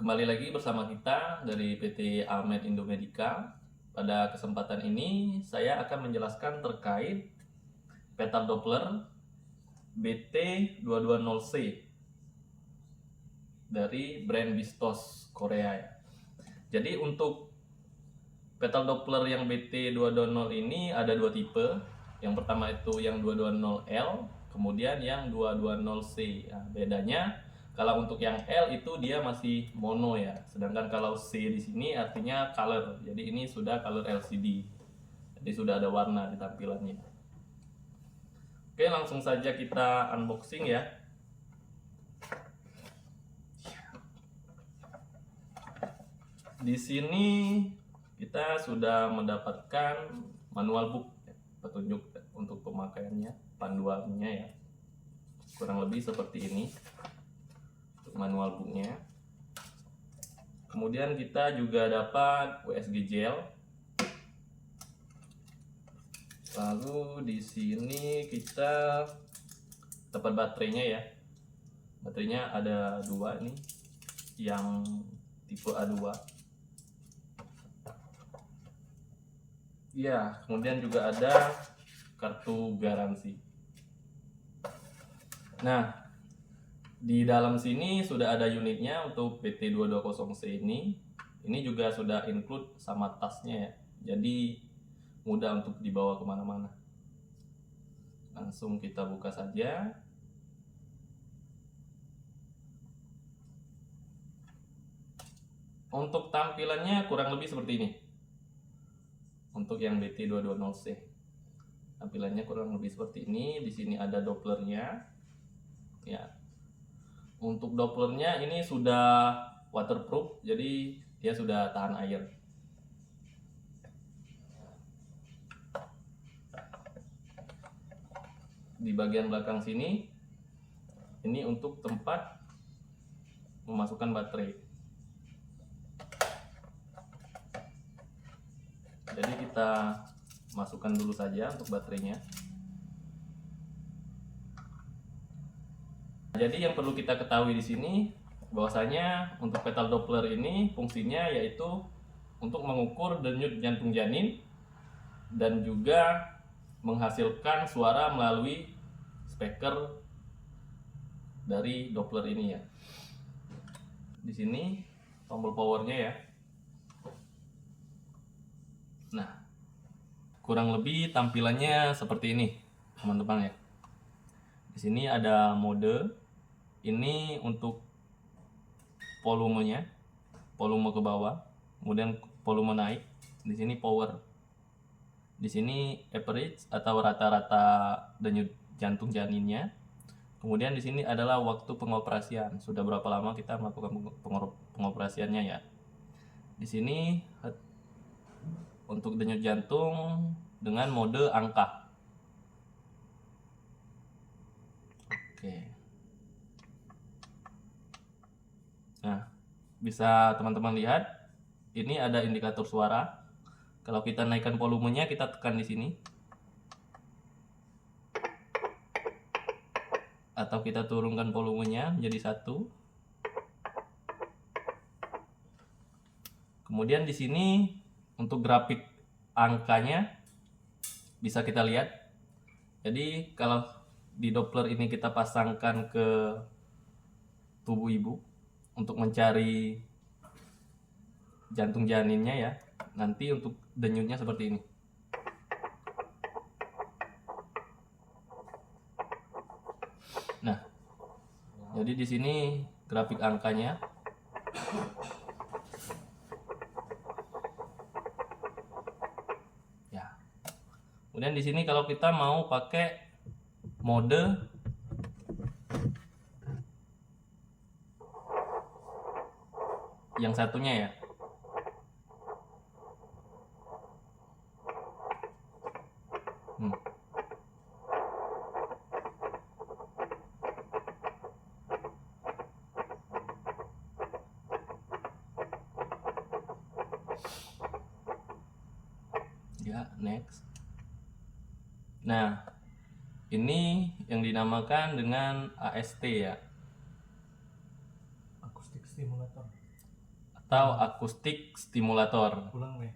Kembali lagi bersama kita dari PT Almed Indomedica. Pada kesempatan ini saya akan menjelaskan terkait petal Doppler BT220C dari brand Vistos Korea ya. Jadi untuk petal Doppler yang BT220 ini ada dua tipe. Yang pertama itu yang 220L, kemudian yang 220C. Nah, bedanya kalau untuk yang L itu dia masih mono ya, sedangkan kalau C di sini artinya color. Jadi ini sudah color LCD. Jadi sudah ada warna di tampilannya. Oke, langsung saja kita unboxing ya. Di sini kita sudah mendapatkan manual book, petunjuk untuk pemakaiannya, panduannya ya. Kurang lebih seperti ini manual booknya. Kemudian kita juga dapat USG gel. Lalu di sini kita dapat baterainya ya. Baterainya ada dua nih, yang tipe A2. Ya, kemudian juga ada kartu garansi. Nah, di dalam sini sudah ada unitnya untuk BT220C ini. Ini juga sudah include sama tasnya ya. Jadi mudah untuk dibawa kemana-mana. Langsung kita buka saja. Untuk tampilannya kurang lebih seperti ini. Untuk yang BT220C. Tampilannya kurang lebih seperti ini. Di sini ada Dopplernya. Ya. Untuk Dopplernya ini sudah waterproof, jadi dia sudah tahan air. Di bagian belakang sini, ini untuk tempat memasukkan baterai. Jadi kita masukkan dulu saja untuk baterainya. Jadi yang perlu kita ketahui di sini bahwasanya untuk petal Doppler ini fungsinya yaitu untuk mengukur denyut jantung janin dan juga menghasilkan suara melalui speaker dari Doppler ini ya. Di sini tombol powernya ya. Nah, kurang lebih tampilannya seperti ini, teman-teman ya. Di sini ada mode. Ini untuk volumenya, volume ke bawah, kemudian volume naik. Di sini power. Di sini average atau rata-rata denyut jantung janinnya. Kemudian di sini adalah waktu pengoperasian. Sudah berapa lama kita melakukan pengoperasiannya ya. Di sini untuk denyut jantung dengan mode angka. Oke. Nah, bisa teman-teman lihat, ini ada indikator suara. Kalau kita naikkan volumenya, kita tekan di sini. Atau kita turunkan volumenya menjadi 1. Kemudian di sini untuk grafik angkanya bisa kita lihat. Jadi kalau di Doppler ini kita pasangkan ke tubuh ibu untuk mencari jantung janinnya ya. Nanti untuk denyutnya seperti ini. Nah, jadi di sini grafik angkanya. Ya. Kemudian di sini kalau kita mau pakai mode yang satunya ya. Ya, next. Nah, ini yang dinamakan dengan AST ya. Acoustic Stimulator. atau akustik stimulator. Ulang deh.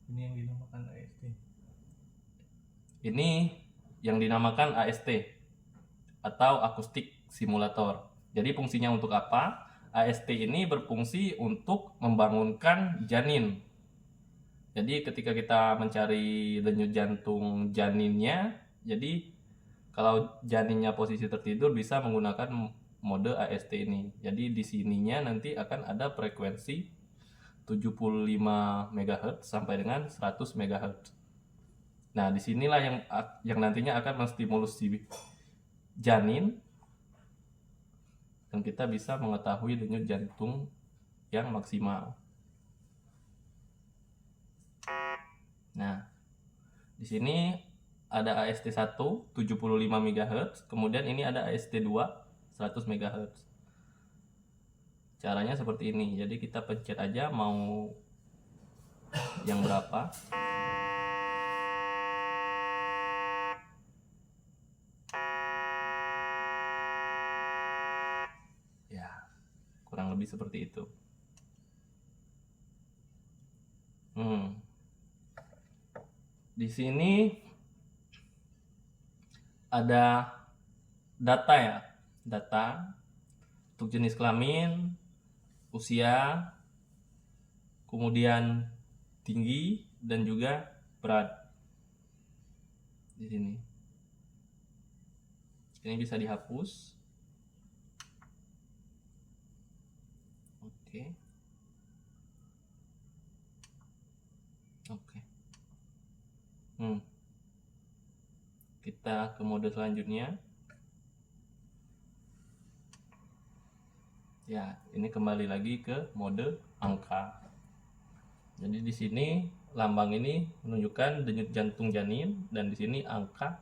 Ini yang dinamakan AST. Ini yang dinamakan AST atau akustik simulator. Jadi fungsinya untuk apa? AST ini berfungsi untuk membangunkan janin. Jadi ketika kita mencari denyut jantung janinnya, jadi kalau janinnya posisi tertidur bisa menggunakan mode AST ini. Jadi di sininya nanti akan ada frekuensi 75 MHz sampai dengan 100 MHz. Nah, disinilah yang nantinya akan menstimulus si janin dan kita bisa mengetahui denyut jantung yang maksimal. Nah, di sini ada AST1 75 MHz, kemudian ini ada AST2 100 MHz. Caranya seperti ini. Jadi kita pencet aja mau yang berapa. Ya, kurang lebih seperti itu. Di sini ada data ya, data untuk jenis kelamin, usia, kemudian tinggi dan juga berat. Di sini. Ini bisa dihapus. Oke. Kita ke mode selanjutnya. Ya, ini kembali lagi ke mode angka. Jadi di sini lambang ini menunjukkan denyut jantung janin dan di sini angka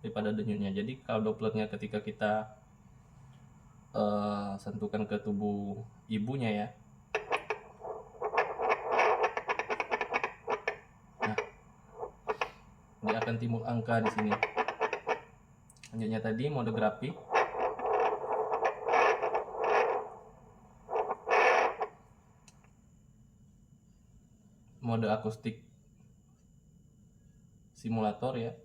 daripada denyutnya. Jadi kalau Dopplernya ketika kita sentuhkan ke tubuh ibunya ya. Nah, dia akan timbul angka di sini. Selanjutnya tadi mode grafik. Mode akustik simulator ya.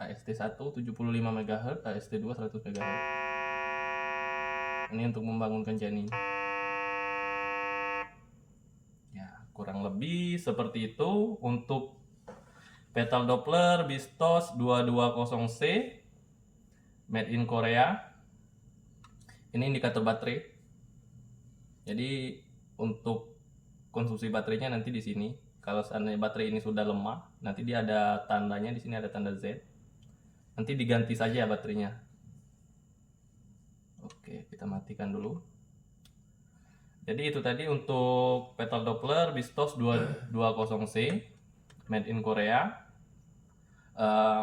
AST1 75 MHz, AST2 100 MHz. Ini untuk membangunkan janin. Ya, kurang lebih seperti itu untuk Petal Doppler Bistos 220C made in Korea. Ini indikator baterai. Jadi untuk konsumsi baterainya nanti di sini. Kalau seandainya baterai ini sudah lemah, nanti dia ada tandanya di sini, ada tanda Z. Nanti diganti saja baterainya. Oke, kita matikan dulu. Jadi itu tadi untuk Petal Doppler Bistos 220C made in Korea.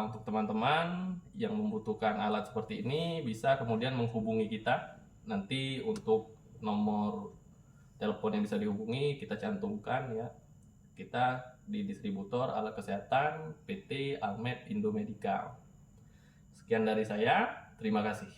Untuk teman-teman yang membutuhkan alat seperti ini bisa kemudian menghubungi kita. Nanti untuk nomor telepon yang bisa dihubungi kita cantumkan ya. Kita di distributor alat kesehatan PT Almed Indomedical. Sekian dari saya, terima kasih.